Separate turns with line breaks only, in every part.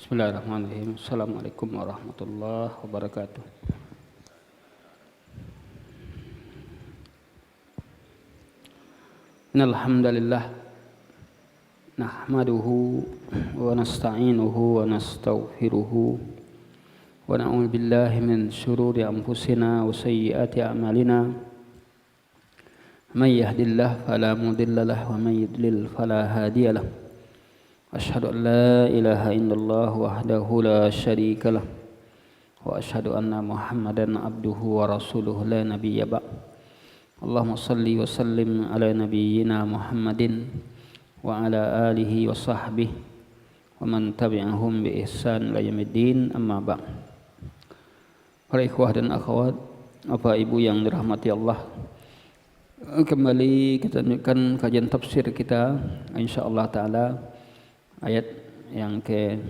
Bismillahirrahmanirrahim. Assalamualaikum warahmatullahi wabarakatuh. Innal hamdalillah nahmaduhu wa nasta'inuhu wa nastaghfiruhu wa na'udzu billahi min shururi anfusina wa sayyiati a'malina. May yahdihillahu fala mudilla lahu wa may yudlil fala hadiya lahu. Asyhadu an la ilaha illallah wahdahu la syarika lah wa asyhadu anna Muhammadan abduhu wa rasuluhu la nabiyya ba'd. Allahumma salli wa sallim ala nabiyyina Muhammadin wa ala alihi wa sahbihi wa man tabi'ahum bi ihsan ila yaumiddin, amma ba'd. Para ikhwah dan akhwat, Bapak Ibu yang dirahmati Allah, kembali kita lanjutkan kajian tafsir kita insyaallah taala ayat yang ke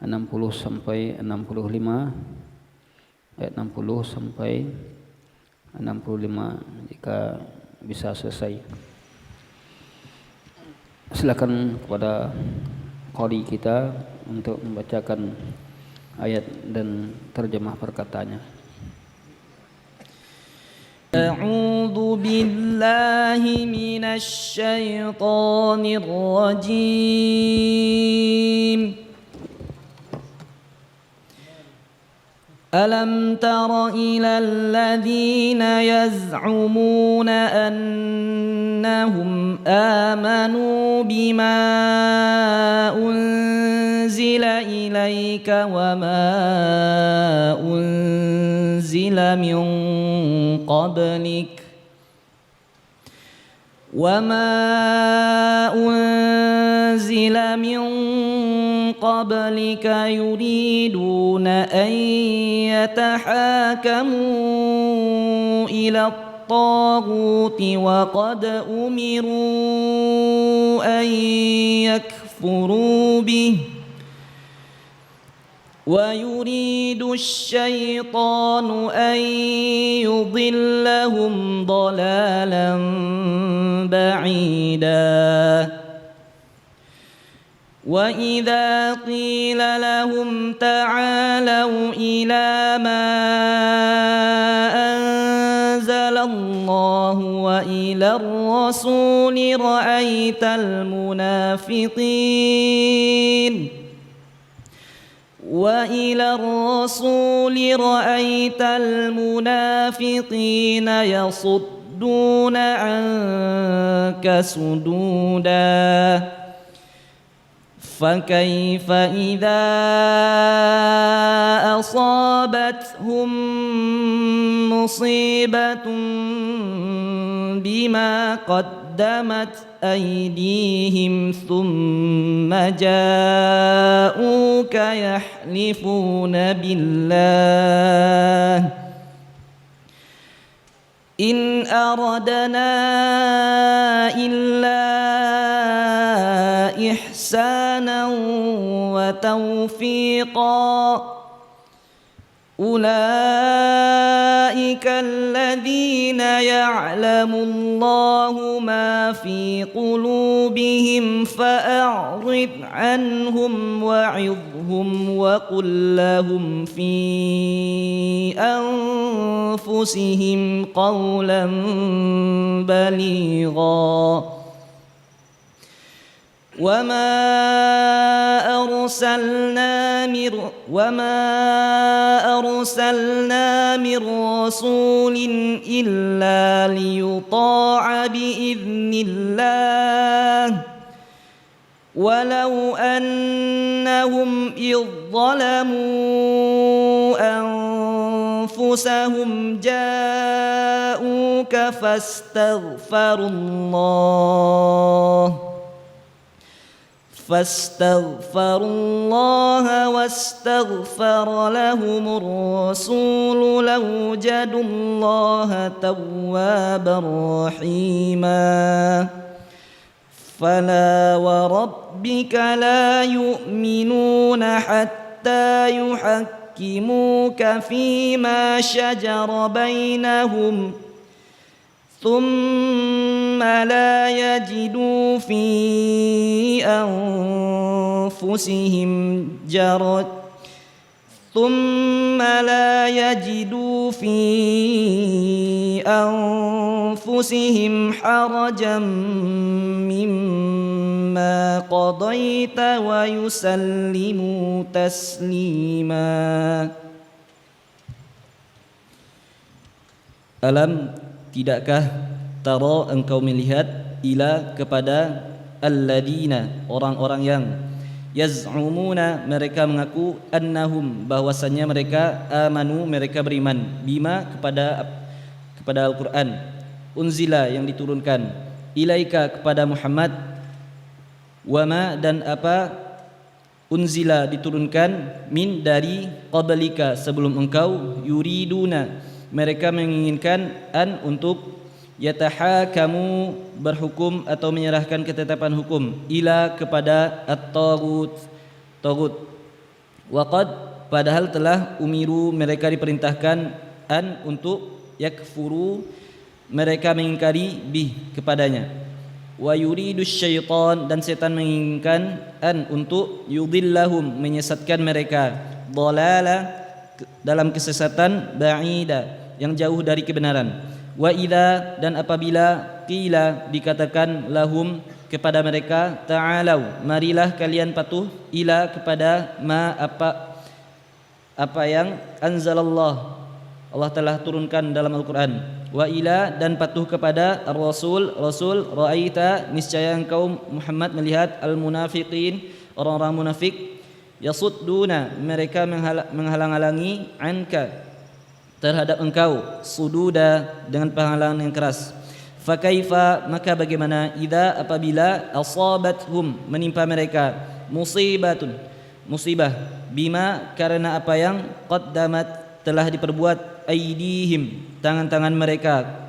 60 sampai 65, ayat 60 sampai 65 jika bisa selesai. Silakan kepada qari kita untuk membacakan ayat dan terjemah perkataannya.
A'udzu billahi minasy syaithanir rajim. Alam tara ilal ladzina yaz'umuna annahum amanu bima unzila ilaika wa ma unzila min qablik وما أنزل من قبلك يريدون أن يتحاكموا إلى الطاغوت وقد أمروا أن يكفروا به ويريد الشيطان أن يضلهم ضلالا بعيدا وإذا قيل لهم تعالوا إلى ما أنزل الله وإلى الرسول رأيت المنافقين يصدون عنك صدودا فكيف إذا أصابتهم مصيبة بما قدمت أيديهم ثم جاءوك يحلفون بالله إن أردنا إلا إحسانا وتوفيقا أولئك الذين يعلم الله ما في قلوبهم فأعرض عنهم وعظهم وقل لهم في أنفسهم قولا بليغا وما أرسلنا من رسول إلا ليطاع بإذن الله ولو أنهم إذ ظلموا أنفسهم جاءوك فاستغفروا الله واستغفر لهم الرسول لوجدوا الله توابا رحيما فلا وربك لا يؤمنون حتى يحكموك فيما شجر بينهم ثم لا يجدوا في أنفسهم ثم لا يجدوا في أنفسهم حرجا مما قضيت ويسلموا تسليما. Alam, tidakkah tara engkau melihat ila kepada alladina, orang-orang yang yaz'umuna, mereka mengaku, annahum, bahwasannya mereka amanu, mereka beriman, bima, kepada Al-Quran, unzila, yang diturunkan, ilaika, kepada Muhammad, wama, dan apa, unzila, diturunkan, min, dari, qablika, sebelum engkau, yuriduna, mereka menginginkan, an, untuk, yatahakamu, berhukum atau menyerahkan ketetapan hukum, ila, kepada at-taghut, waqad, padahal telah umiru, mereka diperintahkan, an, untuk yakfuru, mereka mengingkari, bih, kepadanya, wa yuridu syaitan, dan setan menginginkan, an, untuk yudillahum, menyesatkan mereka, dhalala, dalam kesesatan, ba'ida, yang jauh dari kebenaran, wa idza, dan apabila, qila, dikatakan, lahum, kepada mereka, ta'alau, marilah kalian patuh, ila, kepada ma, apa yang anzalallah, Allah telah turunkan dalam Al-Quran, wa ila, dan patuh kepada ar-rasul, rasul, ra'aita, niscaya engkau Muhammad melihat, al-munafiqin, orang-orang munafik, yasudduna, mereka menghalang-halangi, anka, terhadap engkau, sududa, dengan penghalangan yang keras. Fakaifa, maka bagaimana, idza, apabila, asabathum, menimpa mereka, musibatun, musibah, bima, karena apa yang, qaddamat, telah diperbuat, aidihim, tangan-tangan mereka,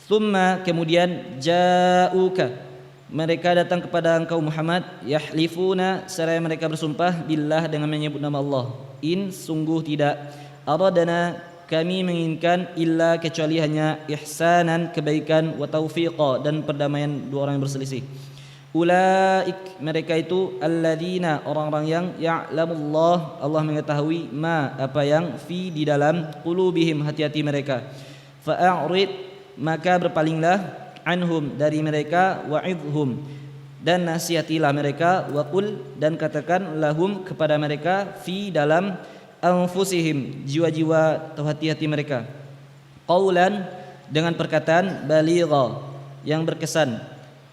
thumma, kemudian, ja'uka, mereka datang kepada engkau Muhammad, yahlifuna, seraya mereka bersumpah, billah, dengan menyebut nama Allah, in, sungguh tidak, aradana, kami menginginkan, illa, kecuali hanya, ihsanan, kebaikan, wa taufiqa, dan perdamaian dua orang yang berselisih. Ulaik, mereka itu, alladzina, orang-orang yang, ya'lamullah, Allah mengetahui, ma, apa yang, fi, di dalam, qulubihim, hati-hati mereka. Fa'a'rid, maka berpalinglah, anhum, dari mereka, wa'idhum, dan nasihatilah mereka, wa qul, dan katakan, lahum, kepada mereka, fi, dalam, anfusihim, jiwa-jiwa atau hati-hati mereka, qaulan, dengan perkataan, baligha, yang berkesan,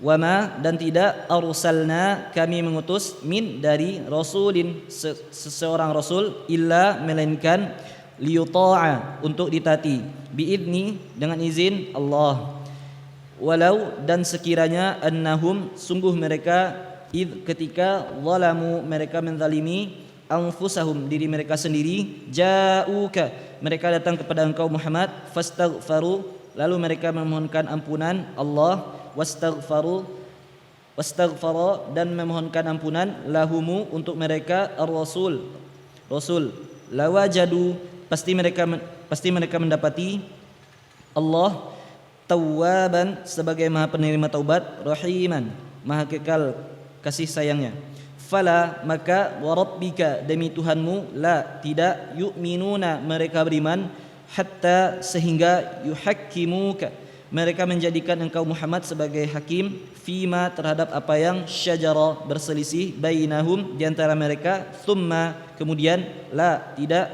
wama, dan tidak, arsalna, kami mengutus, min, dari, rasulin, seseorang rasul, illa, melainkan, liyuta'a, untuk ditati, biidni, dengan izin Allah, walau, dan sekiranya, annahum, sungguh mereka, id, ketika, zalamu, mereka menzalimi, anfusahum, diri mereka sendiri, ja'uka, mereka datang kepada engkau Muhammad, fastaghfaru, lalu mereka memohonkan ampunan Allah, wastaghfara, dan memohonkan ampunan, lahumu, untuk mereka, ar-rasul, rasul, lawajadu, pasti mereka mendapati, Allah, tawwaban, sebagai maha penerima taubat, rahiman, maha kekal kasih sayangnya. Fala, maka, warabbika, demi Tuhanmu, la, tidak, yu'minuna, mereka beriman, hatta, sehingga, yuhakkimuka, mereka menjadikan engkau Muhammad sebagai hakim, fima, terhadap apa yang, syajara, berselisih, bainahum, di antara mereka, thumma, kemudian, la, tidak,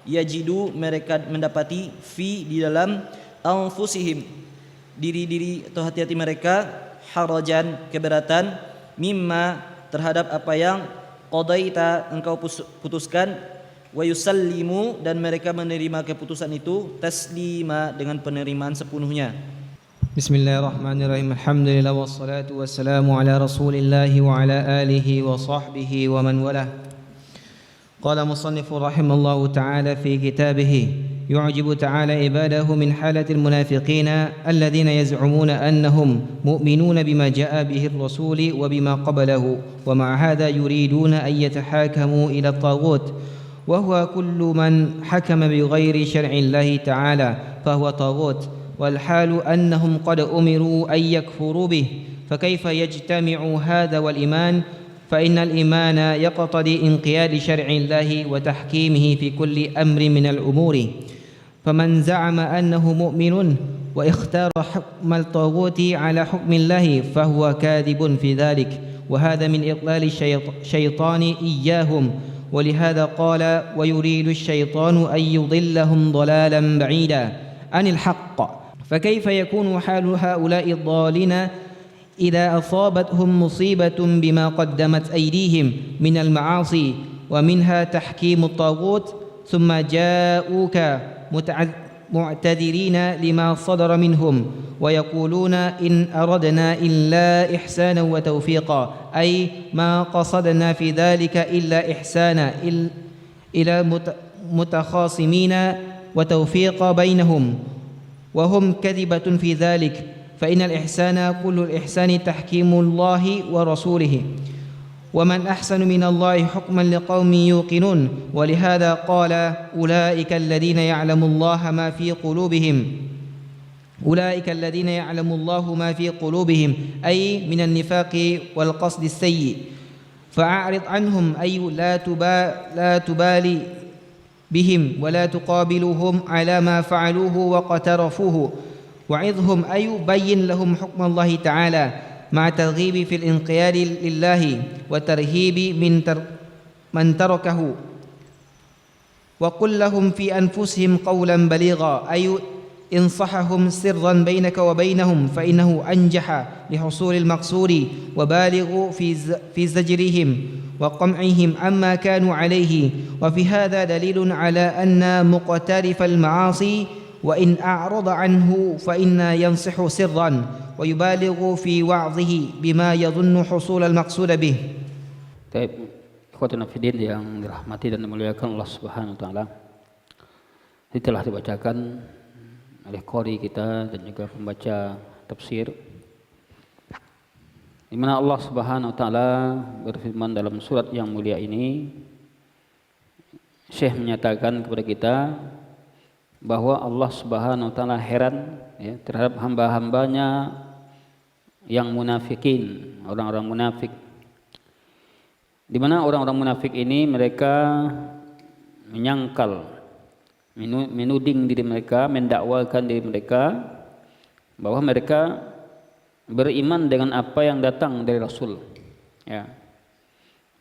yajidu, mereka mendapati, fi, di dalam, anfusihim, diri-diri atau hati-hati mereka, harajan, keberatan, mimma, terhadap apa yang, qadaita, engkau putuskan, wa yusallimu, dan mereka menerima keputusan itu, taslima, dengan penerimaan sepenuhnya.
Bismillahirrahmanirrahim. Alhamdulillah wassalatu wassalamu ala Rasulillah wa ala alihi wa sahbihi wa man walah. Qala musannifu rahimallahu ta'ala fi kitabih يعجب تعالى عباده من حالة المنافقين الذين يزعمون أنهم مؤمنون بما جاء به الرسول وبما قبله ومع هذا يريدون أن يتحاكموا إلى الطاغوت وهو كل من حكم بغير شرع الله تعالى فهو طاغوت والحال أنهم قد أمروا أن يكفروا به، فكيف يجتمع هذا والإيمان؟ فإن الإيمان يقتضي انقياد شرع الله وتحكيمه في كل أمر من الأمور، فمن زعم أنه مؤمن واختار حكم الطاغوت على حكم الله فهو كاذب في ذلك، وهذا من إضلال الشيطان إياهم. ولهذا قال: ويريد الشيطان أن يضلهم ضلالا بعيدا عن الحق. فكيف يكون حال هؤلاء الضالين إذا أصابتهم مصيبة بما قدمت أيديهم من المعاصي ومنها تحكيم الطاغوت، ثم جاءوك معتذرين لما صدر منهم ويقولون إن أردنا إلا إحسانا وتوفيقا، أي ما قصدنا في ذلك إلا إحسانا إلى متخاصمين وتوفيق بينهم، وهم كذبة في ذلك. فإن الإحسان كل الإحسان تحكيم الله ورسوله، ومن أحسن من الله حكما لقوم يوقنون. ولهذا قال: أولئك الذين يعلم الله ما في قلوبهم، أولئك الذين يعلم الله ما في قلوبهم، أي من النفاق والقصد السيء، فأعرض عنهم، أي لا تبالي بهم ولا تقابلهم على ما فعلوه واقترفوه، وعظهم، أي بين لهم حكم الله تعالى مع ترغيب في الانقياد لله وترهيب من تركه، وقل لهم في أنفسهم قولا بليغا، أي انصحهم سرا بينك وبينهم، فإنه أنجح لحصول المقصود، وبالغ في زجرهم وقمعهم عما كانوا عليه. وفي هذا دليل على أن مقترف المعاصي وإن أعرض عنه فإن ينصح سرا ويبالغ في وعظه بما يظن حصول المقصود به.
Baik, ikhwatuna fiddin yang dirahmati dan dimuliakan Allah Subhanahu wa taala. Ini telah dibacakan oleh qari kita dan juga pembaca tafsir, di mana Allah Subhanahu wa taala berfirman dalam surat yang mulia ini. Syekh menyatakan kepada kita bahwa Allah Subhanahu wa taala heran ya, terhadap hamba-hambanya yang munafikin, orang-orang munafik. Di mana orang-orang munafik ini mereka menyangkal, menuding diri mereka, mendakwakan diri mereka bahwa mereka beriman dengan apa yang datang dari Rasul, ya,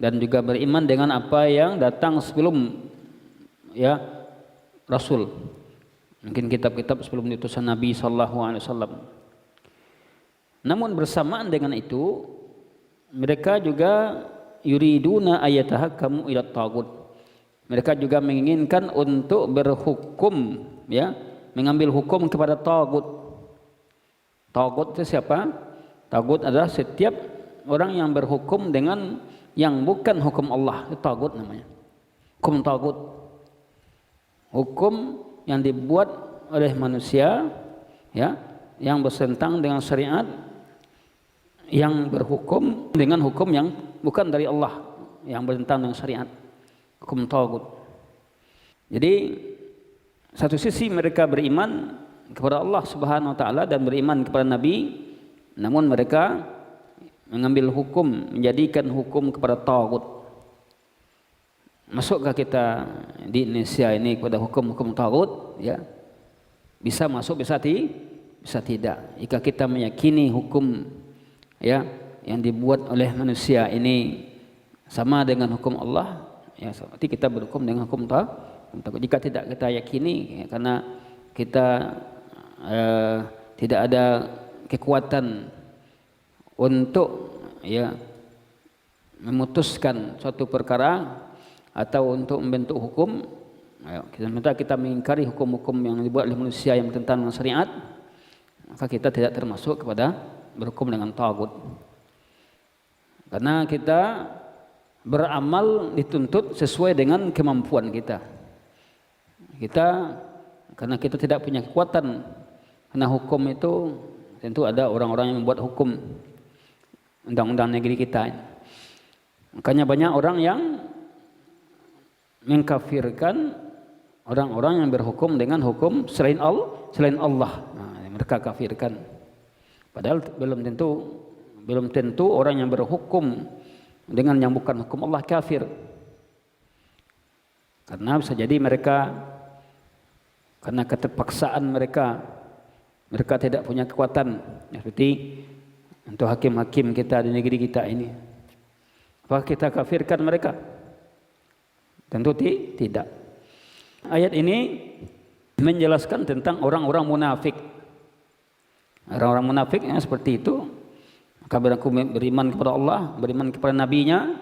dan juga beriman dengan apa yang datang sebelum ya Rasul, mungkin kitab-kitab sebelum diutusan Nabi Sallallahu Alaihi Wasallam. Namun bersamaan dengan itu mereka juga yuriduna ayatahakamu ila tagut. Mereka juga menginginkan untuk berhukum, ya, mengambil hukum kepada tagut. Tagut itu siapa? Tagut adalah setiap orang yang berhukum dengan yang bukan hukum Allah. Itu tagut namanya. Hukum tagut. Hukum yang dibuat oleh manusia, ya, yang bersentang dengan syariat, yang berhukum dengan hukum yang bukan dari Allah, yang bertentangan dengan syariat, hukum tagut. Jadi satu sisi mereka beriman kepada Allah Subhanahu wa taala dan beriman kepada Nabi, namun mereka mengambil hukum, menjadikan hukum kepada tagut. Masukkah kita di Indonesia ini kepada hukum-hukum tagut? Ya, bisa masuk, bisa tidak. Jika kita meyakini hukum, ya, yang dibuat oleh manusia ini sama dengan hukum Allah, ya, berarti kita berhukum dengan hukum tagut. Jika tidak kita yakini, ya, karena kita tidak ada kekuatan untuk, ya, memutuskan suatu perkara atau untuk membentuk hukum, kita mengingkari hukum-hukum yang dibuat oleh manusia yang bertentangan dengan syariat, maka kita tidak termasuk kepada berhukum dengan tagut. Karena kita beramal dituntut sesuai dengan kemampuan kita. Karena kita tidak punya kekuatan, karena hukum itu tentu ada orang-orang yang membuat hukum, undang-undang negeri kita. Makanya banyak orang yang mengkafirkan orang-orang yang berhukum dengan hukum selain Allah. Nah, mereka kafirkan. Padahal belum tentu orang yang berhukum dengan yang bukan hukum Allah kafir. Karena bisa jadi mereka karena keterpaksaan mereka tidak punya kekuatan. Seperti untuk hakim-hakim kita di negeri kita ini. Apakah kita kafirkan mereka? Tentu tidak. Ayat ini menjelaskan tentang orang-orang munafik. Orang-orang munafik yang seperti itu, maka mereka beriman kepada Allah, beriman kepada nabinya,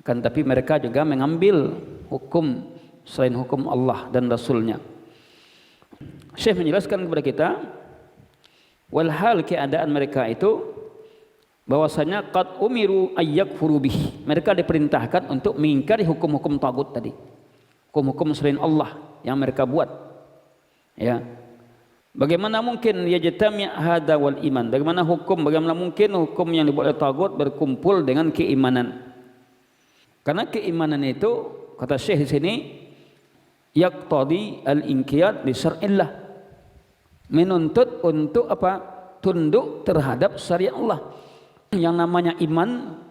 akan tapi mereka juga mengambil hukum selain hukum Allah dan Rasulnya. Syekh menjelaskan kepada kita, walhal keadaan mereka itu bahwasanya qad umiru ayyakfuru bih. Mereka diperintahkan untuk mengingkari hukum-hukum tagut tadi. Hukum-hukum selain Allah yang mereka buat. Ya. Bagaimana mungkin yajtami' hadza wal iman? Bagaimana mungkin hukum yang dibuat oleh tagut berkumpul dengan keimanan? Karena keimanan itu kata Syekh di sini yaqtadi al-inqiyad li syar'illah. Menuntut untuk apa? Tunduk terhadap syariat Allah. Yang namanya iman,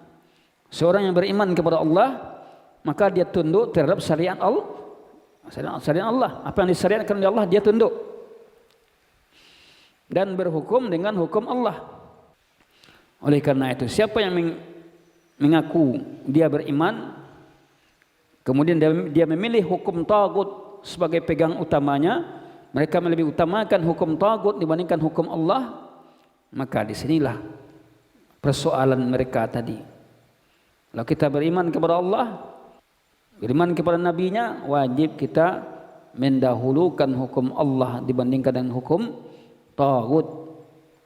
seorang yang beriman kepada Allah, maka dia tunduk terhadap syariat Allah. Syariat Allah, apa yang disyariatkan oleh Allah dia tunduk. Dan berhukum dengan hukum Allah. Oleh karena itu, siapa yang mengaku dia beriman, kemudian dia memilih hukum tagut sebagai pegang utamanya, mereka lebih utamakan hukum tagut dibandingkan hukum Allah, maka disinilah persoalan mereka tadi. Kalau kita beriman kepada Allah, beriman kepada nabinya, wajib kita mendahulukan hukum Allah dibandingkan dengan hukum tagut,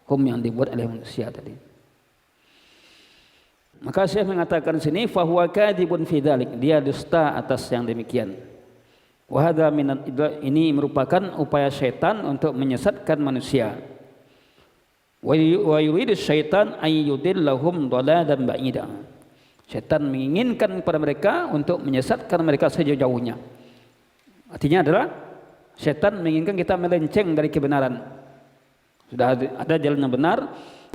hukum yang dibuat oleh manusia tadi. Maka saya mengatakan sini fahuwa kadhibun fi dzalik, dia dusta atas yang demikian. Wa hadza ini merupakan upaya syaitan untuk menyesatkan manusia. Wa yuridu syaitan ay yudillahum dhalalan ba'ida. Syaitan menginginkan kepada mereka untuk menyesatkan mereka sejauh-jauhnya. Artinya adalah syaitan menginginkan kita melenceng dari kebenaran. Sudah ada jalan yang benar,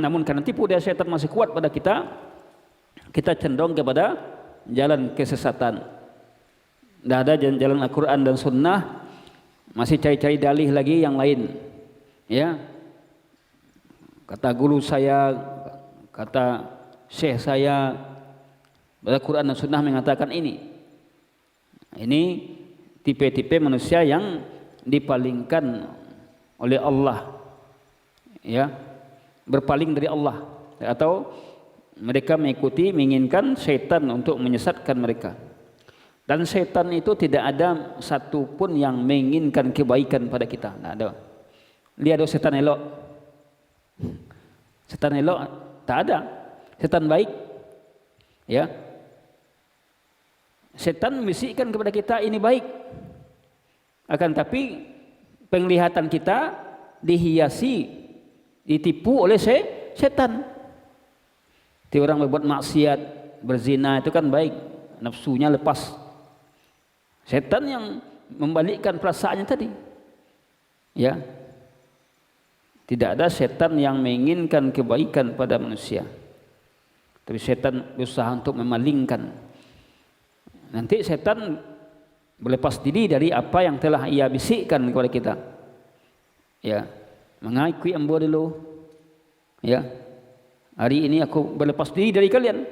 namun karena tipu daya syaitan masih kuat pada kita cenderung kepada jalan kesesatan. Tidak ada jalan Al-Quran dan Sunnah, masih cari-cari dalih lagi yang lain. Ya, kata guru saya, kata syekh saya, Al-Quran dan Sunnah mengatakan ini. Ini tipe-tipe manusia yang dipalingkan oleh Allah, ya, berpaling dari Allah, atau mereka menginginkan syaitan untuk menyesatkan mereka. Dan syaitan itu tidak ada satu pun yang menginginkan kebaikan pada kita. Tidak ada. Lihat setan elok. Setan elok tak ada. Setan baik, ya. Setan membisikkan kepada kita ini baik. Akan tapi penglihatan kita dihiasi, ditipu oleh setan. Ti orang berbuat maksiat, berzina itu kan baik, nafsunya lepas. Setan yang membalikkan perasaannya tadi. Ya. Tidak ada setan yang menginginkan kebaikan pada manusia. Tapi setan berusaha untuk memalingkan. Nanti setan berlepas diri dari apa yang telah ia bisikkan kepada kita. Ya, mengakui ambo dulu. Ya, hari ini aku berlepas diri dari kalian.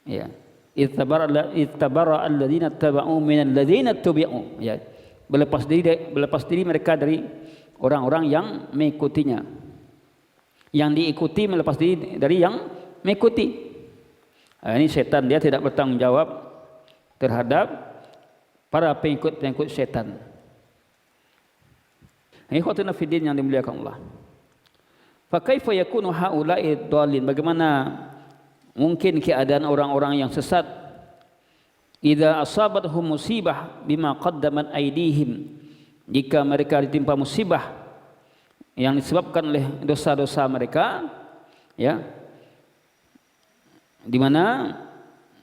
Ya, ittabara alladzina tabau minal ladzina tubi'u. Ya, berlepas diri mereka dari orang-orang yang mengikutinya. Yang diikuti melepas diri dari yang mengikuti. Ini setan, dia tidak bertanggung jawab terhadap para pengikut-pengikut setan. Ikhwatina fiddin yang dimuliakan Allah. Fa kaifa yakunu haula'i dhalin? Bagaimana mungkin keadaan orang-orang yang sesat? Idza asabathum musibah bima qaddamat aydihim. Jika mereka ditimpa musibah yang disebabkan oleh dosa-dosa mereka, ya, di mana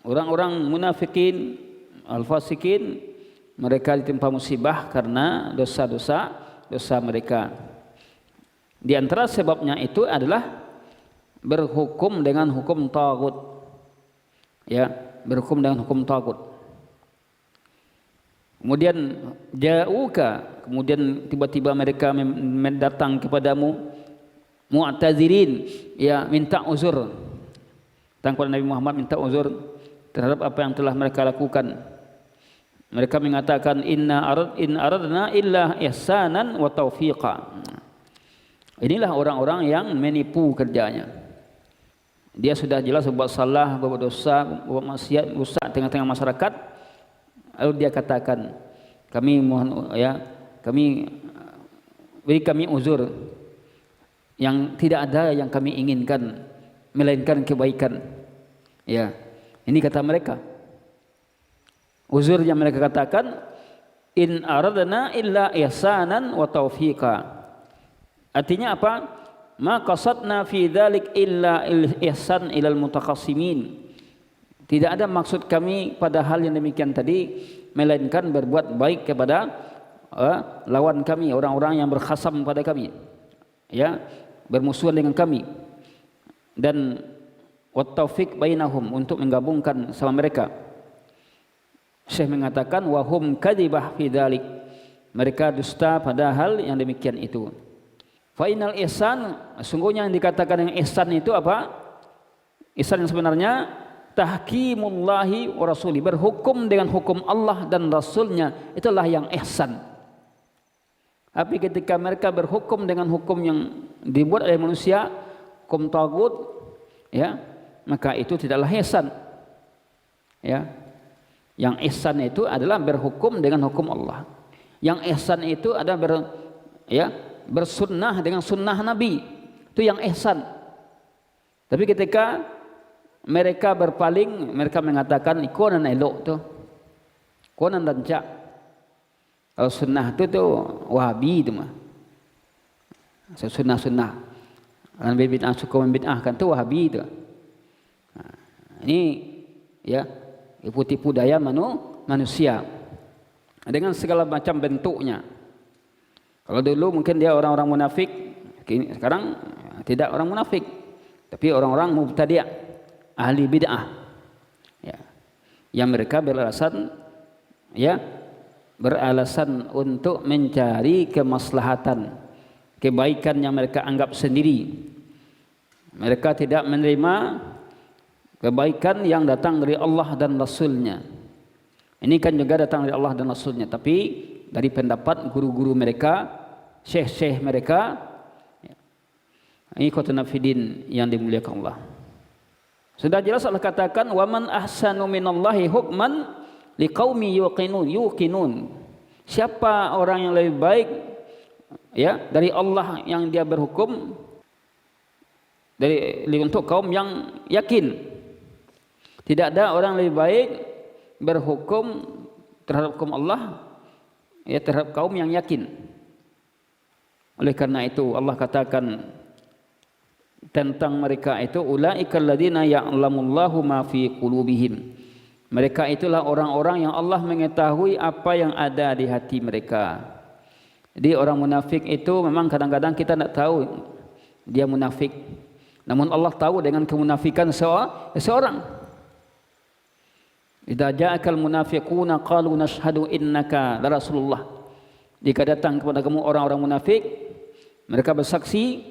orang-orang munafikin, al-fasikin, mereka ditimpa musibah karena dosa-dosa mereka. Di antara sebabnya itu adalah berhukum dengan hukum tagut. Ya, berhukum dengan hukum tagut. Kemudian ja'uka, kemudian tiba-tiba mereka datang kepadamu mu'tazirin, ya, minta uzur. Datang kepada Nabi Muhammad minta uzur terhadap apa yang telah mereka lakukan. Mereka mengatakan in aradna illa ihsanan wa taufiqa. Inilah orang-orang yang menipu kerjanya. Dia sudah jelas berbuat salah, berbuat dosa, berbuat maksiat, rusak tengah-tengah masyarakat. Lalu dia katakan, kami mohon, ya, beri kami uzur yang tidak ada yang kami inginkan melainkan kebaikan. Ya, ini kata mereka. Uzur yang mereka katakan, in aradna illa ihsanan wa taufiqa. Artinya apa? Ma qasadna fi dzalik illa ihsan ilal mutaqassimin. Tidak ada maksud kami pada hal yang demikian tadi melainkan berbuat baik kepada lawan kami, orang-orang yang berkhasam pada kami, ya, bermusuhan dengan kami, dan wat taufiq bainahum, untuk menggabungkan sama mereka. Syekh mengatakan wahum kadzibah fi dzalik, mereka dusta pada hal yang demikian itu. Fa inal ihsan, sungguhnya yang dikatakan dengan ihsan itu apa? Ihsan yang sebenarnya tahkimullahi wa rasuli, berhukum dengan hukum Allah dan Rasulnya, itulah yang ihsan. Tapi ketika mereka berhukum dengan hukum yang dibuat oleh manusia, hukum tagut, ya, maka itu tidaklah ihsan. Ya, yang ihsan itu adalah berhukum dengan hukum Allah. Yang ihsan itu adalah bersunnah dengan sunnah Nabi, itu yang ihsan. Tapi ketika mereka berpaling, mereka mengatakan ikonan elok tu, ikonan rancak. Kalau sunnah tu Wahabi tu mah, sunnah. Kalau bid'ah suka membid'ahkan tu Wahabi tu. Ini ya tipu daya manusia dengan segala macam bentuknya. Kalau dulu mungkin dia orang-orang munafik, sekarang tidak orang munafik, tapi orang-orang mubtadi', ahli bid'ah, ya, yang mereka beralasan untuk mencari kemaslahatan, kebaikan yang mereka anggap sendiri. Mereka tidak menerima kebaikan yang datang dari Allah dan Rasulnya. Ini kan juga datang dari Allah dan Rasulnya, tapi dari pendapat guru-guru mereka, syekh-syekh mereka. Ini khotana fidin yang dimuliakan Allah. Sudah jelas Allah katakan waman ahsanu minallahi hukman liqaumi yuqinun. Siapa orang yang lebih baik, ya, dari Allah yang dia berhukum untuk kaum yang yakin. Tidak ada orang lebih baik berhukum terhadap hukum Allah, ya, terhadap kaum yang yakin. Oleh karena itu Allah katakan tentang mereka itu ulaikal ladzina ya'lamullahu ma fi qulubihim. Mereka itulah orang-orang yang Allah mengetahui apa yang ada di hati mereka. Jadi orang munafik itu memang kadang-kadang kita tidak tahu dia munafik. Namun Allah tahu dengan kemunafikan seorang. Idza ja'akal munafiquna qalu nashhadu innaka la rasulullah. Jika datang kepada kamu orang-orang munafik, mereka bersaksi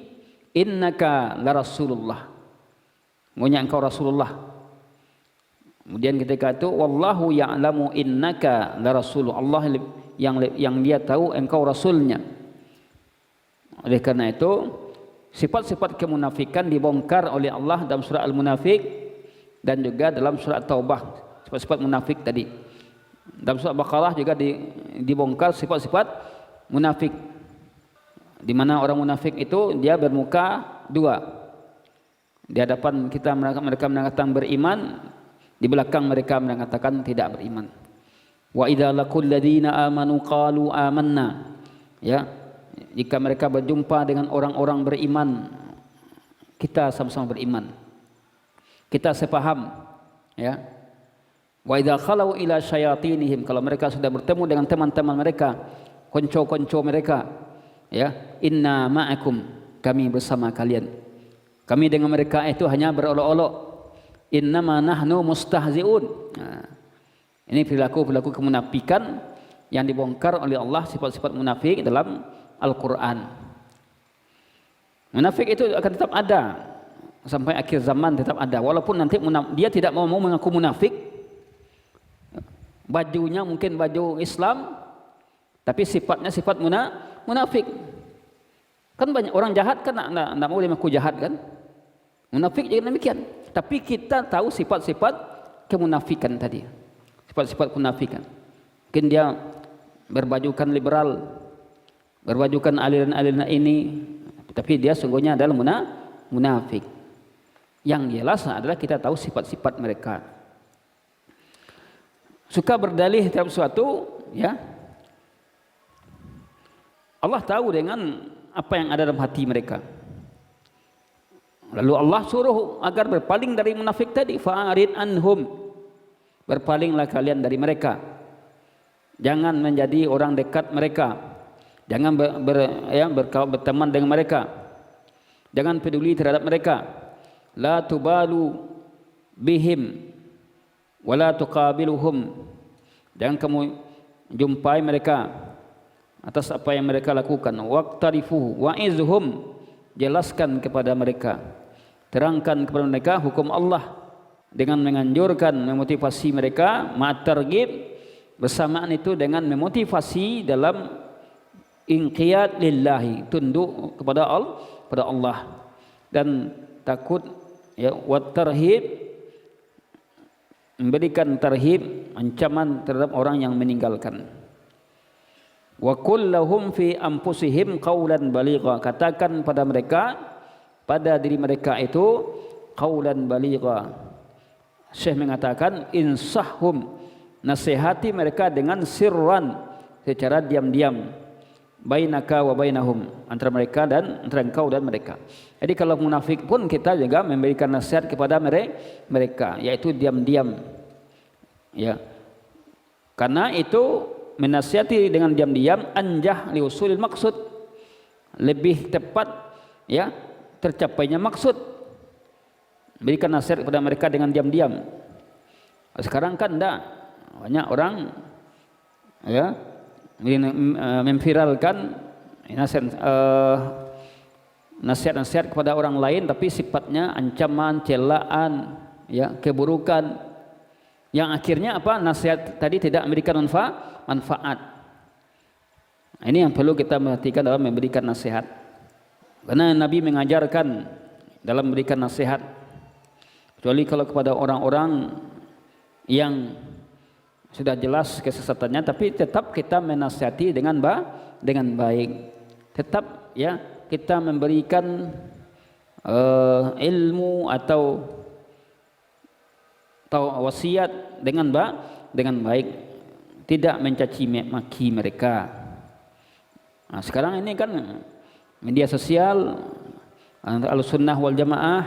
innaka la rasulullah, maunya engkau Rasulullah. Kemudian ketika itu wallahu ya'lamu innaka la rasul, Allah yang dia tahu engkau rasulnya. Oleh karena itu sifat-sifat kemunafikan dibongkar oleh Allah dalam surah Al-Munafiq dan juga dalam surah Taubah, sifat-sifat munafik tadi. Dalam surah Baqarah juga dibongkar sifat-sifat munafik, di mana orang munafik itu dia bermuka dua. Di hadapan kita mereka mengatakan beriman, di belakang mereka mengatakan tidak beriman. Wa idza laqul ladzina amanu qalu amanna. Ya, jika mereka berjumpa dengan orang-orang beriman, kita sama-sama beriman, kita sepaham, ya. Wa idza khalau ila syayatinihim, kalau mereka sudah bertemu dengan teman-teman mereka, konco-konco mereka, ya, inna ma'akum, kami bersama kalian. Kami dengan mereka itu hanya berolok-olok. Innama nahnu mustahzi'un. Nah, ini perilaku-perilaku kemunafikan yang dibongkar oleh Allah, sifat-sifat munafik dalam Al-Quran. Munafik itu akan tetap ada sampai akhir zaman, tetap ada. Walaupun nanti dia tidak mau mengaku munafik, bajunya mungkin baju Islam, tapi sifatnya sifat munafik. Kan banyak orang jahat kan tidak mau mengaku jahat kan? Munafik juga demikian. Tapi kita tahu sifat-sifat kemunafikan tadi, sifat-sifat kemunafikan. Mungkin dia berbajukan liberal, berbajukan aliran-aliran ini, tapi dia sungguhnya adalah munafik. Yang jelas adalah kita tahu sifat-sifat mereka. Suka berdalih terhadap sesuatu, ya. Allah tahu dengan apa yang ada dalam hati mereka. Lalu Allah suruh agar berpaling dari munafik tadi, fa'arid anhum. Berpalinglah kalian dari mereka. Jangan menjadi orang dekat mereka. Jangan berteman dengan mereka. Jangan peduli terhadap mereka. La tubalu bihim wala tuqabiluhum. Jangan kamu jumpai mereka atas apa yang mereka lakukan. Waqtarifuhu wa'izhum. Jelaskan kepada mereka, terangkan kepada mereka hukum Allah dengan menganjurkan, memotivasi mereka, ma'targhib, bersamaan itu dengan memotivasi dalam inqiyad lillahi, tunduk kepada Allah dan takut, ya, wat tarhib, memberikan tarhib, ancaman terhadap orang yang meninggalkan. Wa qul lahum fi anfusihim qawlan baligha. Katakan pada mereka, pada diri mereka itu qawlan baligha. Syekh mengatakan insahhum, nasihati mereka dengan sirran, secara diam-diam, bainaka wa bainahum, antara mereka dan antara engkau dan mereka. Jadi kalau munafik pun kita juga memberikan nasihat kepada mereka, yaitu diam-diam, ya. Karena itu menasihati dengan diam-diam anjah liusulil maksud, lebih tepat, ya, tercapainya maksud. Berikan nasihat kepada mereka dengan diam-diam. Sekarang kan enggak, banyak orang, ya, memviralkan nasihat-nasihat kepada orang lain, tapi sifatnya ancaman, celaan, ya, keburukan, yang akhirnya apa? Nasihat tadi tidak memberikan manfaat. Ini yang perlu kita perhatikan dalam memberikan nasihat. Karena Nabi mengajarkan dalam memberikan nasihat, kecuali kalau kepada orang-orang yang sudah jelas kesesatannya, tapi tetap kita menasihati dengan baik. Tetap, ya, kita memberikan ilmu atau wasiat dengan baik, tidak mencaci maki mereka. Nah, sekarang ini kan media sosial, Ahlussunnah wal Jamaah,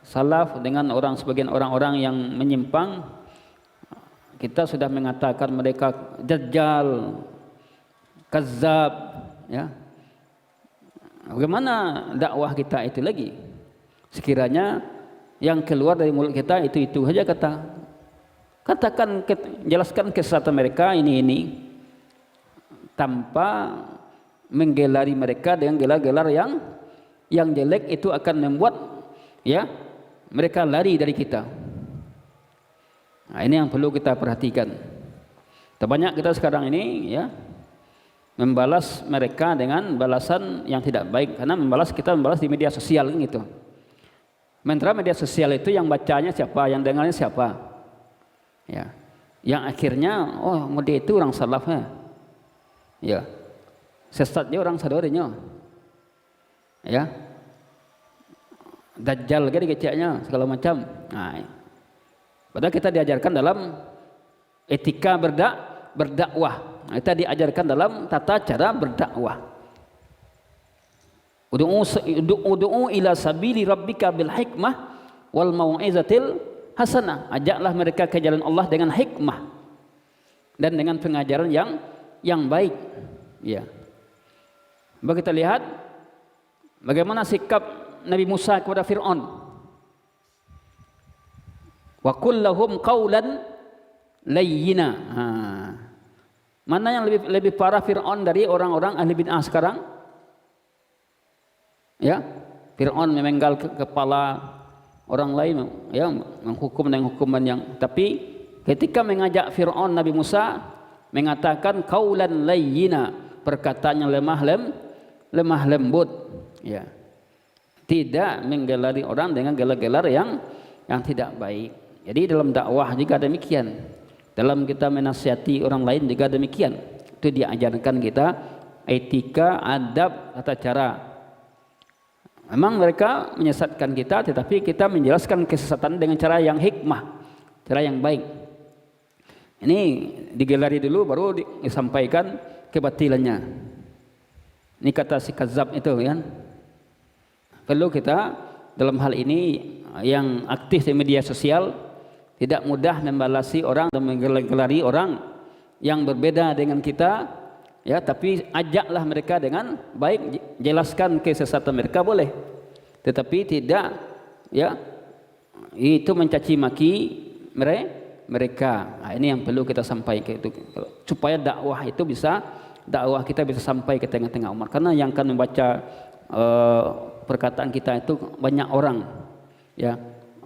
salaf dengan sebagian orang-orang yang menyimpang, kita sudah mengatakan mereka dajjal, kazzab, ya. Bagaimana dakwah kita itu lagi? Sekiranya yang keluar dari mulut kita itu saja katakan, jelaskan kesesatan mereka ini tanpa menggelari mereka dengan gelar-gelar yang jelek, itu akan membuat, ya, mereka lari dari kita. Nah, ini yang perlu kita perhatikan. Terbanyak kita sekarang ini, ya, membalas mereka dengan balasan yang tidak baik, karena kita membalas di media sosial gitu. Sementara media sosial itu yang bacanya siapa, yang dengarnya siapa, ya, yang akhirnya dia itu orang salafnya, ya, sesatnya orang sadorinya, ya, dajjal gitu kecaknya segala macam. Nah, padahal kita diajarkan dalam etika berdakwah. Nah, kita diajarkan dalam tata cara berdakwah. Ud'u ila sabili rabbika bil hikmah wal mau'izatil hasanah. Ajaklah mereka ke jalan Allah dengan hikmah dan dengan pengajaran yang baik, ya. Coba kita lihat Bagaimana sikap Nabi Musa kepada Fir'aun? Wa qul lahum qawlan layyina. Mana yang lebih parah Fir'aun dari orang-orang ahli bid'ah sekarang? Ya, Fir'aun memenggal kepala orang lain, ya, menghukum dengan hukuman yang, tapi ketika mengajak Fir'aun, Nabi Musa mengatakan qaulan layyina, perkataan yang lemah lembut, ya. Tidak menggelari orang dengan gelar-gelar yang tidak baik. Jadi dalam dakwah juga demikian. Dalam kita menasihati orang lain juga demikian. Itu diajarkan kita etika, adab, tata cara. Memang mereka menyesatkan kita, tetapi kita menjelaskan kesesatan dengan cara yang hikmah, cara yang baik. Ini digelari dulu, baru disampaikan kebatilannya. Ini kata si Kazab itu, kan? Perlu kita dalam hal ini yang aktif di media sosial tidak mudah membalasi orang dan menggelari orang yang berbeda dengan kita, ya, tapi ajaklah mereka dengan baik, jelaskan kesesatan mereka boleh, tetapi tidak, ya, itu mencaci maki mereka. Nah, ini yang perlu kita sampaikan itu, supaya dakwah kita bisa sampai ke tengah-tengah umat. Karena yang akan membaca perkataan kita itu banyak orang, ya,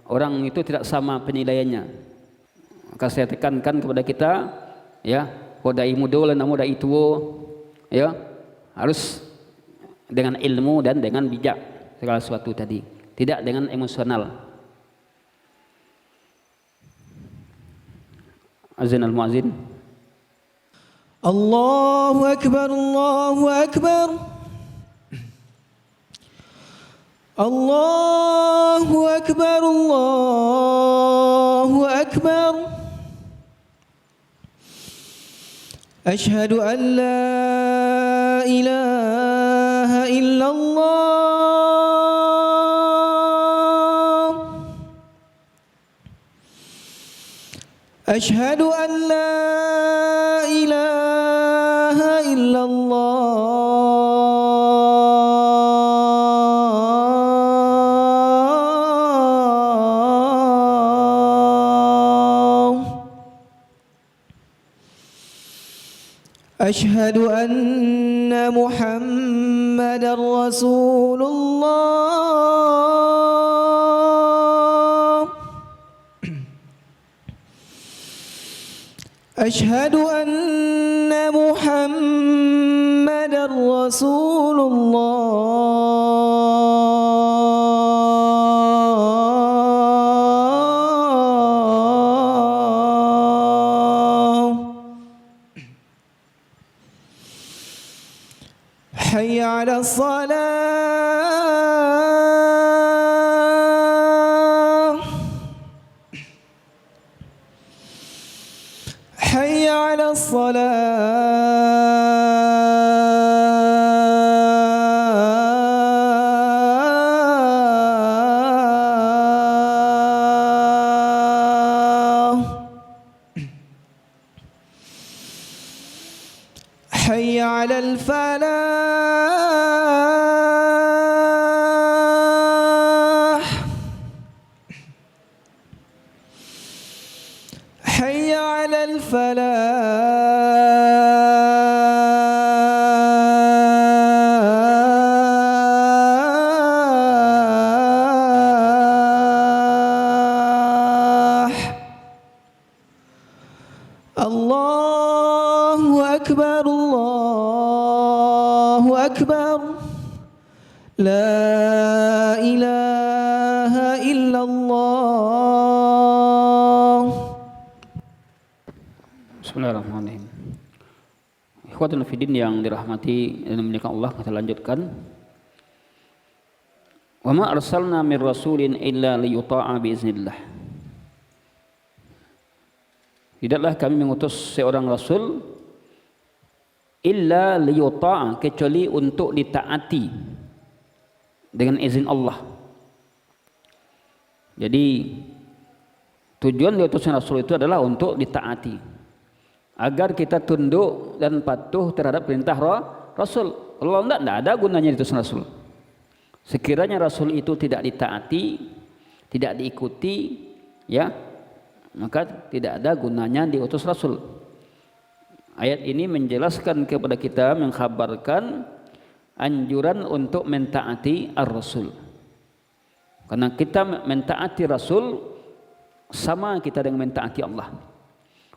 orang itu tidak sama penilaiannya. Maka saya tekankan kepada kita, ya, kodai mudo lan modai tuwo, ya, harus dengan ilmu dan dengan bijak segala sesuatu tadi, tidak dengan emosional. Azan al-muazzin.
Allahu akbar, Allahu akbar. Allahu akbar, Allahu akbar. Ashhadu an la ilaha illallah. Ashhadu an la ilaha illallah. أشهد أن محمدًا رسول الله. أشهد أن محمدًا رسول الله. حي على الصلاة. حي على الصلاة. حي على الفلاح. حي على الفلاح. الله أكبر، الله أكبر. لا إله إلا الله.
Bismillahirrahmanirrahim. Ikhwatul fiddin yang dirahmati dan dimuliakan Allah, kita lanjutkan. Wa ma arsalna mir rasulin illa liyuta'a biiznillah. Tidaklah kami mengutus seorang rasul illa liyuta'a, kecuali untuk ditaati dengan izin Allah. Jadi tujuan diutusnya rasul itu adalah untuk ditaati, agar kita tunduk dan patuh terhadap perintah rasul. Kalau tidak ada gunanya diutus rasul. Sekiranya Rasul itu tidak ditaati, tidak diikuti, ya, maka tidak ada gunanya diutus Rasul. Ayat ini menjelaskan kepada kita, mengkhabarkan anjuran untuk mentaati ar-Rasul. Karena kita mentaati Rasul sama kita dengan mentaati Allah.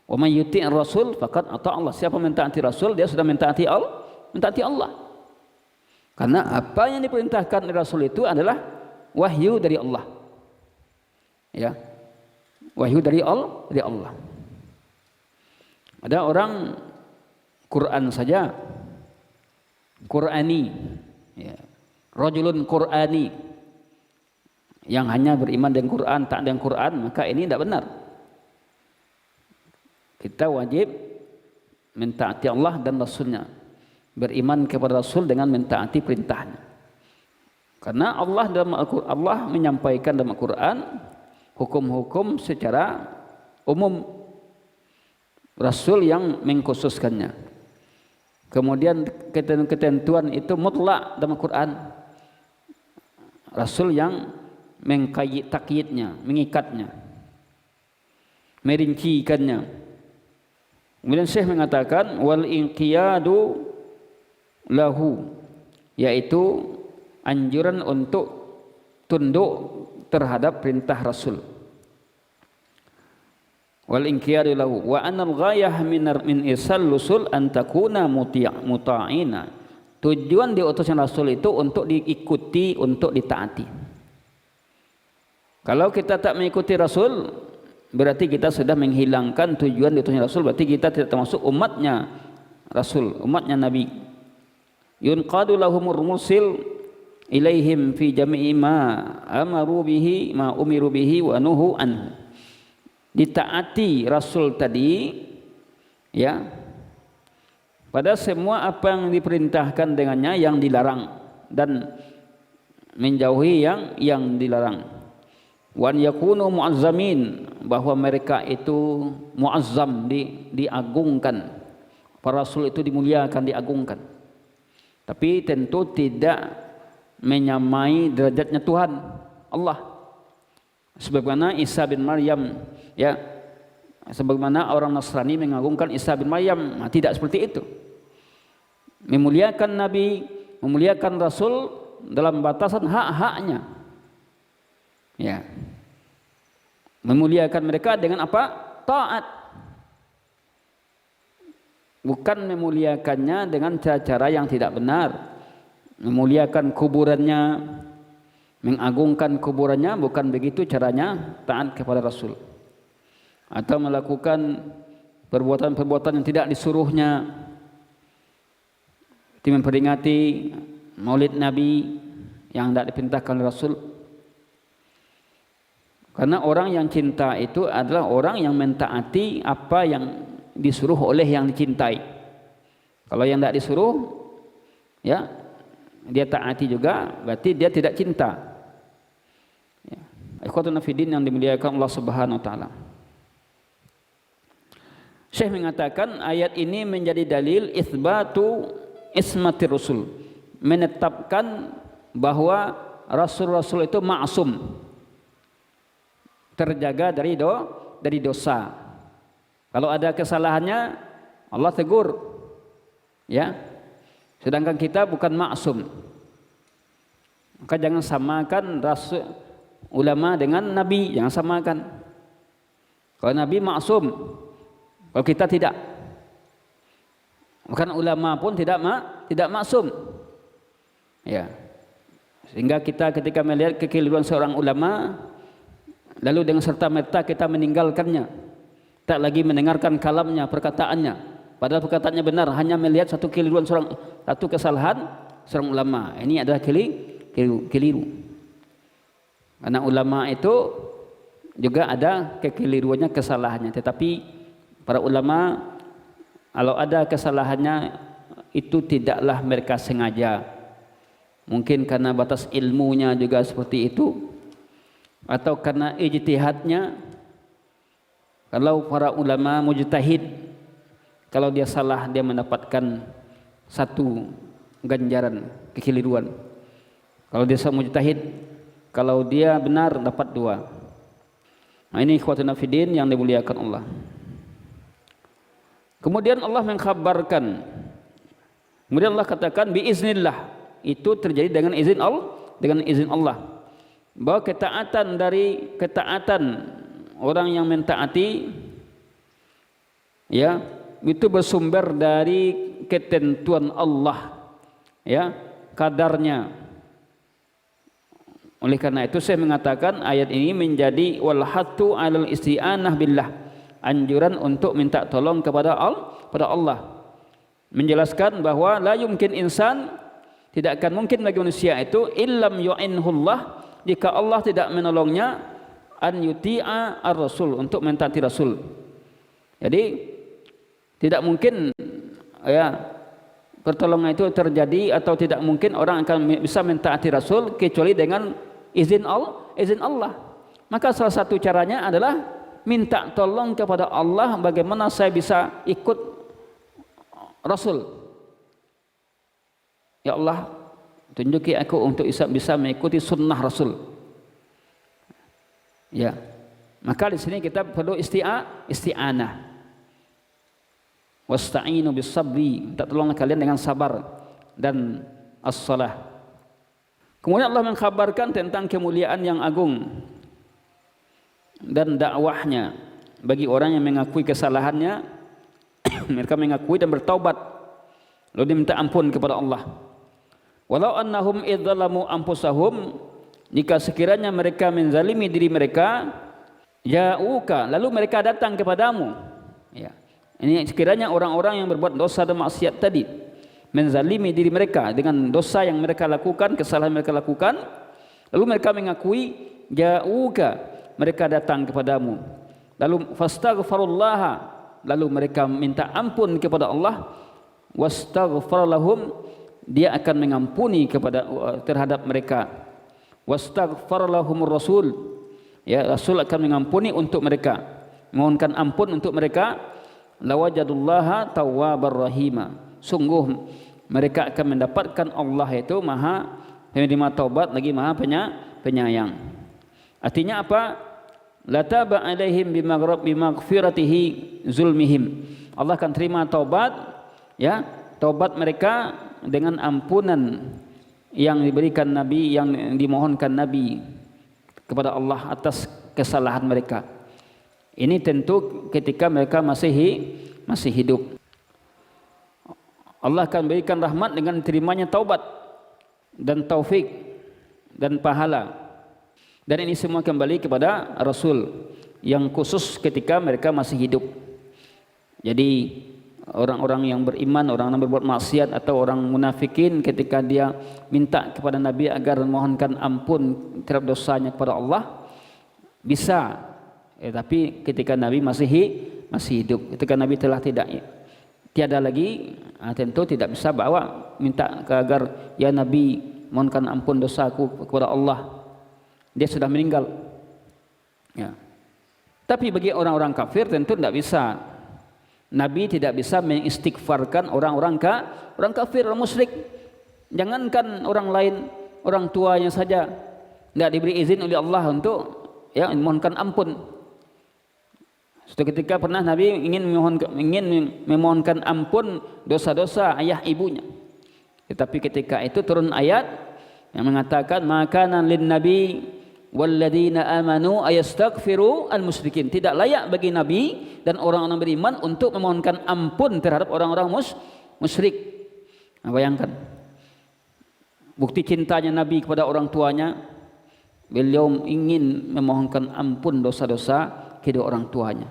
Wa may yuti'ir Rasul faqad ata Allah. Siapa mentaati Rasul, dia sudah mentaati Allah. Karena apa yang diperintahkan oleh Rasul itu adalah wahyu dari Allah. Ya. Wahyu dari Allah. Ada orang Quran saja, Qurani, ya. Rajulun Qurani, yang hanya beriman dengan Quran, tak dengan Quran, maka ini tidak benar. Kita wajib mentaati Allah dan Rasulnya, beriman kepada Rasul dengan mentaati perintahnya. Karena Allah menyampaikan dalam Al-Quran hukum-hukum secara umum, Rasul yang mengkhususkannya. Kemudian ketentuan itu mutlak dalam Al-Quran, Rasul yang takyidnya, mengikatnya, merincikannya. Kemudian Syekh mengatakan wal inqiyadu lahu, yaitu anjuran untuk tunduk terhadap perintah Rasul. Wal inqiyadu lahu wa anal ghayah min irsal rusul an takuna muta'ina. Tujuan diutusnya Rasul itu untuk diikuti, untuk ditaati. Kalau kita tak mengikuti Rasul, berarti kita sudah menghilangkan tujuan diutusnya Rasul, berarti kita tidak termasuk umatnya Rasul, umatnya Nabi. Yunqadu lahumur mursil ilaihim fi jami'i ma amaru bihi ma umiru bihi wa nuhu anhu. Ditaati Rasul tadi, ya, pada semua apa yang diperintahkan dengannya, yang dilarang, dan menjauhi yang dilarang. Wan yakunu muazzamin, bahwa mereka itu muazzam, diagungkan. Para Rasul itu dimuliakan, diagungkan. Tapi tentu tidak menyamai derajatnya Tuhan Allah. Sebagaimana Isa bin Maryam, ya, sebagaimana orang Nasrani mengagungkan Isa bin Maryam, nah, tidak seperti itu. Memuliakan Nabi, memuliakan Rasul dalam batasan hak-haknya, ya. Memuliakan mereka dengan apa? Taat. Bukan memuliakannya dengan cara-cara yang tidak benar. Memuliakan kuburannya, mengagungkan kuburannya, bukan begitu caranya taat kepada Rasul. Atau melakukan perbuatan-perbuatan yang tidak disuruhnya, seperti memperingati Maulid Nabi yang tidak diperintahkan oleh Rasul. Karena orang yang cinta itu adalah orang yang mentaati apa yang disuruh oleh yang dicintai. Kalau yang tidak disuruh, ya, dia taati juga, berarti dia tidak cinta. Ya. Ikhwatuna fiddin yang dimuliakan Allah Subhanahu wa taala. Syekh mengatakan ayat ini menjadi dalil itsbatu ismatir rasul, menetapkan bahwa rasul-rasul itu ma'sum, terjaga dari dosa. Kalau ada kesalahannya Allah tegur, ya. Sedangkan kita bukan maksum. Maka jangan samakan rasul, ulama dengan nabi, jangan samakan. Kalau nabi maksum, kalau kita tidak. Bukan ulama pun tidak maksum. Ya. Sehingga kita ketika melihat kekeliruan seorang ulama, lalu dengan serta-merta kita meninggalkannya, tak lagi mendengarkan kalamnya, perkataannya, padahal perkataannya benar, hanya melihat satu kekeliruan satu kesalahan seorang ulama. Ini adalah keliru. Karena ulama itu juga ada kekeliruannya, kesalahannya. Tetapi para ulama, kalau ada kesalahannya, itu tidaklah mereka sengaja. Mungkin karena batas ilmunya juga seperti itu, atau karena ijtihadnya. Kalau para ulama mujtahid, kalau dia salah dia mendapatkan satu ganjaran kekeliruan. Kalau dia mujtahid, kalau dia benar dapat 2. Nah, ini ikhwatuna fiddin yang dimuliakan Allah. Kemudian Allah mengkhabarkan, kemudian Allah katakan biiznillah, itu terjadi dengan izin Allah, bahwa ketaatan orang yang mentaati, ya, itu bersumber dari ketentuan Allah, ya, kadarnya. Oleh karena itu saya mengatakan ayat ini menjadi wal hattu 'alal isti'anah billah, anjuran untuk minta tolong kepada Allah, menjelaskan bahwa la yumkin insan, tidak akan mungkin bagi manusia itu illam yu'inhullah, jika Allah tidak menolongnya, an yuti'a ar-rasul, untuk mentaati Rasul. Jadi tidak mungkin, ya, pertolongan itu terjadi, atau tidak mungkin orang akan bisa mentaati Rasul kecuali dengan izin Allah. Maka salah satu caranya adalah minta tolong kepada Allah, bagaimana saya bisa ikut Rasul. Ya Allah, tunjuki aku untuk bisa mengikuti sunnah Rasul. Ya, maka di sini kita perlu isti'anah. Wasta'inu bis sabri, minta tolong kalian dengan sabar dan as-salah. Kemudian Allah mengkhabarkan tentang kemuliaan yang agung dan dakwahnya bagi orang yang mengakui kesalahannya, mereka mengakui dan bertaubat, lalu diminta ampun kepada Allah. Walau annahum idzalamu anfusahum, jika sekiranya mereka menzalimi diri mereka, ja'uka, lalu mereka datang kepadamu. Ya. Ini sekiranya orang-orang yang berbuat dosa dan maksiat tadi menzalimi diri mereka dengan dosa yang mereka lakukan, kesalahan mereka lakukan, lalu mereka mengakui, ja'uka, mereka datang kepadamu, lalu fastaghfirullah, lalu mereka minta ampun kepada Allah, wastaghfar lahum, dia akan mengampuni terhadap mereka, wastaghfar lahumur rasul, ya, Rasul akan mengampuni untuk mereka, mohonkan ampun untuk mereka, lawajadullaha tawwabar rahima, sungguh mereka akan mendapatkan Allah itu maha penerima taubat lagi maha penyayang. Artinya apa? Lataba alaihim bimaghfiratihi zulmihim, Allah akan terima taubat, ya, taubat mereka dengan ampunan yang diberikan Nabi, yang dimohonkan Nabi kepada Allah atas kesalahan mereka. Ini tentu ketika mereka masih hidup. Allah akan berikan rahmat dengan terimanya taubat dan taufik dan pahala. Dan ini semua kembali kepada Rasul yang khusus ketika mereka masih hidup. Jadi orang-orang yang beriman, orang yang berbuat maksiat atau orang munafikin, ketika dia minta kepada Nabi agar memohonkan ampun terhadap dosanya kepada Allah, bisa. Tapi ketika Nabi masih hidup, ketika Nabi telah tiada lagi, tentu tidak bisa bawa minta agar ya Nabi mohonkan ampun dosaku kepada Allah, dia sudah meninggal, ya. Tapi bagi orang-orang kafir tentu tidak bisa. Nabi tidak bisa mengistighfarkan orang kafir, orang musyrik. Jangankan orang lain, orang tuanya saja tidak diberi izin oleh Allah untuk, ya, memohonkan ampun. Suatu ketika pernah Nabi ingin memohonkan ampun dosa-dosa ayah ibunya. Tetapi ketika itu turun ayat yang mengatakan makanan lin nabi walladzina amanu ayastaghfiru al musyrikin. Tidak layak bagi Nabi dan orang-orang beriman untuk memohonkan ampun terhadap orang-orang musyrik. Nah, bayangkan bukti cintanya Nabi kepada orang tuanya, beliau ingin memohonkan ampun dosa-dosa kedua orang tuanya,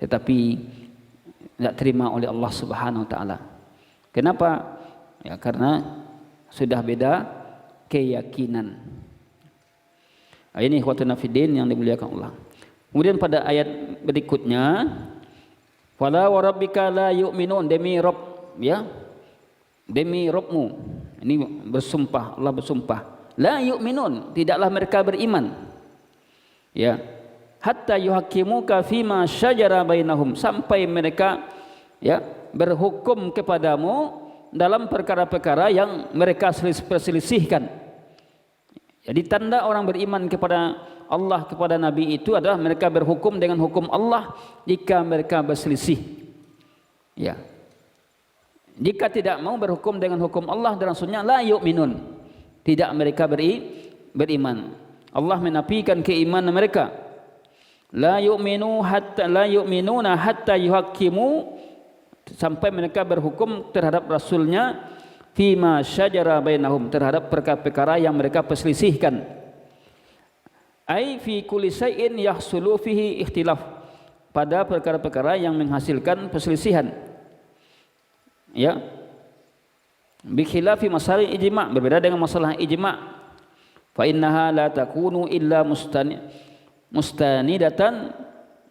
tetapi tidak terima oleh Allah Subhanahu wa taala. Kenapa? Ya, karena sudah beda keyakinan. Ini ikhwatuna fiddin yang dimuliakan Allah. Kemudian pada ayat berikutnya, fala wa rabbika la yu'minun, demi Rabb, ya, demi Rabbmu. Ini bersumpah, Allah bersumpah, la yu'minun, tidaklah mereka beriman, ya, hatta yuhakimuka fima syajara bainahum, sampai mereka, ya, berhukum kepadamu dalam perkara-perkara yang mereka perselisihkan. Jadi tanda orang beriman kepada Allah, kepada Nabi itu adalah mereka berhukum dengan hukum Allah jika mereka berselisih. Ya. Jika tidak mau berhukum dengan hukum Allah dan Rasulnya, la yu'minun, tidak mereka beriman. Allah menafikan keimanan mereka. La yu'minuna hatta yuhaqqimu, sampai mereka berhukum terhadap Rasulnya fima syajara bainahum, terhadap perkara-perkara yang mereka perselisihkan. Ai fi kulli syai'in yahsulu fihi ikhtilaf, pada perkara-perkara yang menghasilkan perselisihan. Ya. Bi khilafi masalah ijma', berbeda dengan masalah ijma'. Fa innaha la takunu illa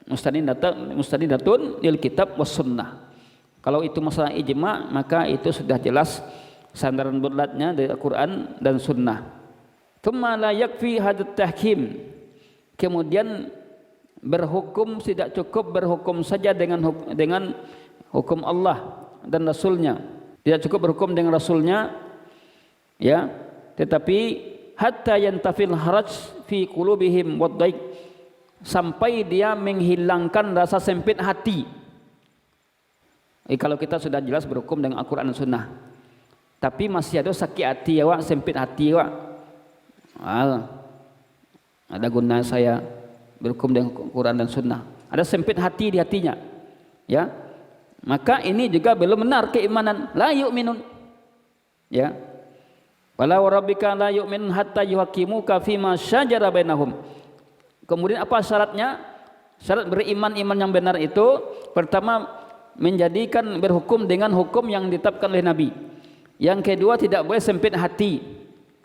mustanidatun lil kitab was sunnah. Kalau itu masalah ijma', maka itu sudah jelas sandaran bulatnya dari Al-Quran dan Sunnah. Thumma la yakfi hadat tahkim, kemudian berhukum tidak cukup berhukum saja dengan hukum Allah dan Rasulnya, tidak cukup berhukum dengan Rasulnya, ya, tetapi hatta yantafil haraj fi qulubihim waddaik, sampai dia menghilangkan rasa sempit hati. Kalau kita sudah jelas berhukum dengan Al-Quran dan Sunnah, tapi masih ada sakit hati ya, sempit hati ya, ada guna saya berhukum dengan Al-Quran dan Sunnah, ada sempit hati di hatinya, ya, maka ini juga belum benar keimanan. La yu'minun, ya, wala warabbika la yu'minun hatta yuhaqqimuka fima syajara bainahum. Kemudian apa syaratnya? Syarat beriman yang benar itu pertama menjadikan berhukum dengan hukum yang ditetapkan oleh Nabi. Yang kedua, tidak boleh sempit hati,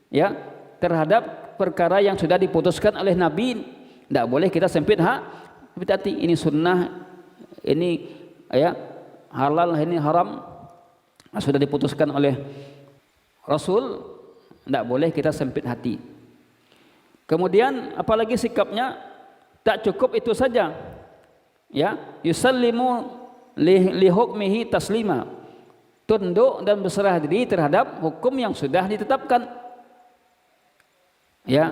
ya, terhadap perkara yang sudah diputuskan oleh Nabi. Tidak boleh kita sempit hati. Ini sunnah, ini ya halal, ini haram, sudah diputuskan oleh Rasul. Tidak boleh kita sempit hati. Kemudian apalagi sikapnya tak cukup itu saja, ya, yusallimu li hukmihi taslima, tunduk dan berserah diri terhadap hukum yang sudah ditetapkan, ya,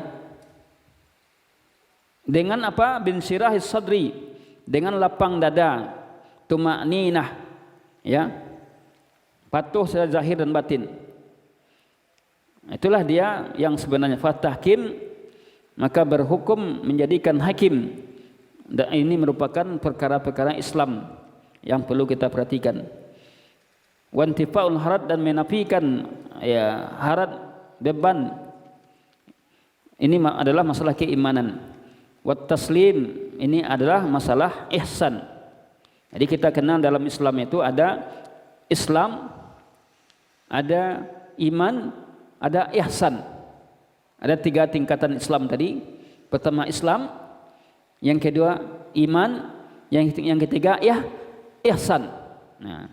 dengan apa? Bin syirahis sadri, dengan lapang dada, tuma'ninah, ya, patuh secara zahir dan batin. Itulah dia yang sebenarnya fatahkim, maka berhukum menjadikan hakim. Dan ini merupakan perkara-perkara Islam yang perlu kita perhatikan. Wantifaul harad, dan menafikan ya harad, beban. Ini adalah masalah keimanan. Wat taslim, ini adalah masalah ihsan. Jadi kita kenal dalam Islam itu ada Islam, ada iman, ada ihsan. Ada 3 tingkatan Islam tadi. Pertama Islam, yang kedua iman, yang ketiga ihsan. Nah,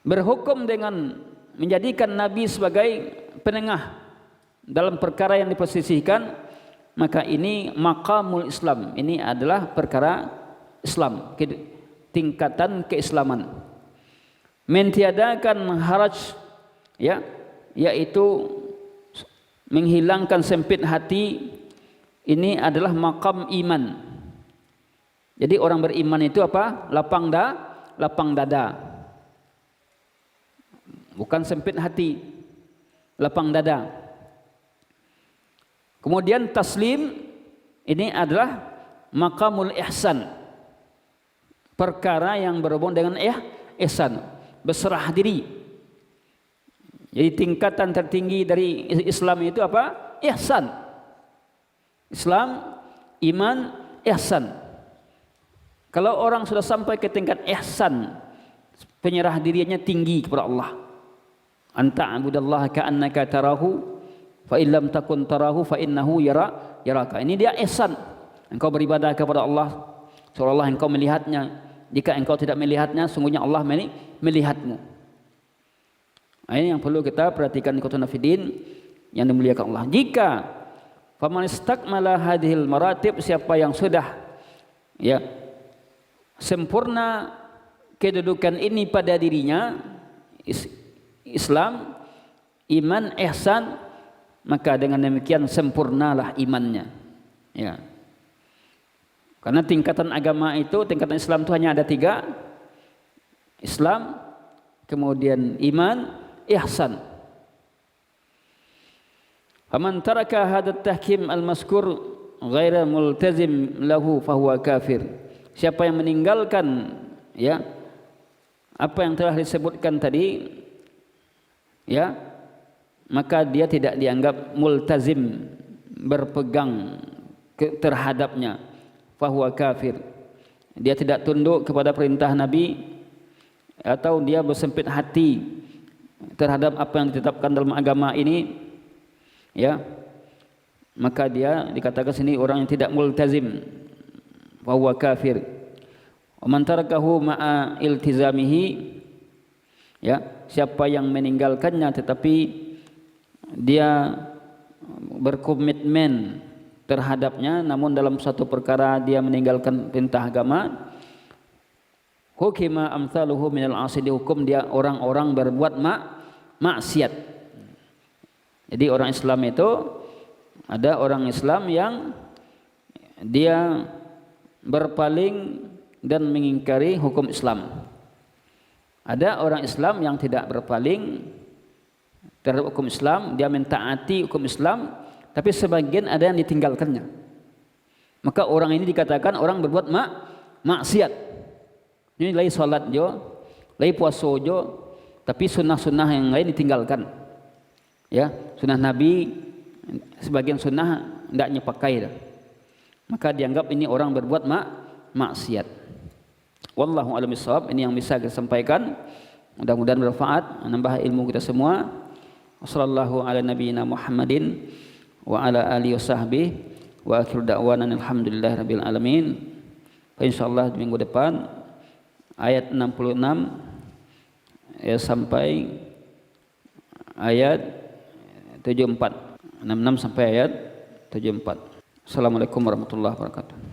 berhukum dengan menjadikan Nabi sebagai penengah dalam perkara yang diposisikan, maka ini maqamul Islam. Ini adalah perkara Islam, tingkatan keislaman. Mentiadakan haraj, ya, yaitu menghilangkan sempit hati, ini adalah maqam iman. Jadi orang beriman itu apa? Lapang dada. Bukan sempit hati, lapang dada. Kemudian taslim, ini adalah maqamul ihsan, perkara yang berhubungan dengan ihsan, berserah diri. Jadi tingkatan tertinggi dari Islam itu apa? Ihsan. Islam, iman, ihsan. Kalau orang sudah sampai ke tingkat ihsan, penyerah dirinya tinggi kepada Allah. Anta abudallaha ka'annaka tarahu fa illam takun tarahu fa innahu yaraka. Ini dia ihsan. Engkau beribadah kepada Allah seolah-olah engkau melihatnya. Jika engkau tidak melihatnya, sungguhnya Allah melihatmu. Ini yang perlu kita perhatikan, ikhwatuna fiddin yang dimuliakan Allah. Jika faman istakmala hadhil maratib, siapa yang sudah ya sempurna kedudukan ini pada dirinya, Islam, iman, ihsan, maka dengan demikian sempurnalah imannya. Ya. Karena tingkatan agama itu, tingkatan Islam itu hanya ada 3. Islam, kemudian iman, ihsan. Faman taraka hadat tahkim al-maskur ghaira multazim lahu fahuwa kafir. Siapa yang meninggalkan ya apa yang telah disebutkan tadi, ya, maka dia tidak dianggap multazim, berpegang terhadapnya, fahuwa kafir. Dia tidak tunduk kepada perintah Nabi, atau dia bersempit hati terhadap apa yang ditetapkan dalam agama ini, ya, maka dia dikatakan sini orang yang tidak multazim, fahuwa kafir. Wa man tarakahu ma'a iltizamihi, ya, siapa yang meninggalkannya tetapi dia berkomitmen terhadapnya, namun dalam satu perkara dia meninggalkan perintah agama, hukima amsaluhu minal asi, dihukum dia orang-orang berbuat maksiat. Jadi orang Islam itu ada orang Islam yang dia berpaling dan mengingkari hukum Islam. Ada orang Islam yang tidak berpaling terhadap hukum Islam, dia mentaati hukum Islam, tapi sebagian ada yang ditinggalkannya. Maka orang ini dikatakan orang berbuat maksiat. Ini lagi salat jo, lagi puasa jo, tapi sunnah-sunnah yang lain ditinggalkan. Ya, sunnah Nabi sebagian sunnah hendaknya pakai dah. Maka dianggap ini orang berbuat maksiat. Wallahu a'lam bishawab. Ini yang bisa kita sampaikan. Mudah-mudahan bermanfaat, menambah ilmu kita semua. Wassallallahu ala nabiyyina Muhammadin wa ala alihi wasahbihi wa akhiru da'wana alhamdulillahi rabbil alamin. Insyaallah minggu depan ayat 66 ya sampai ayat 74. 66 sampai ayat 74. Assalamualaikum warahmatullahi wabarakatuh.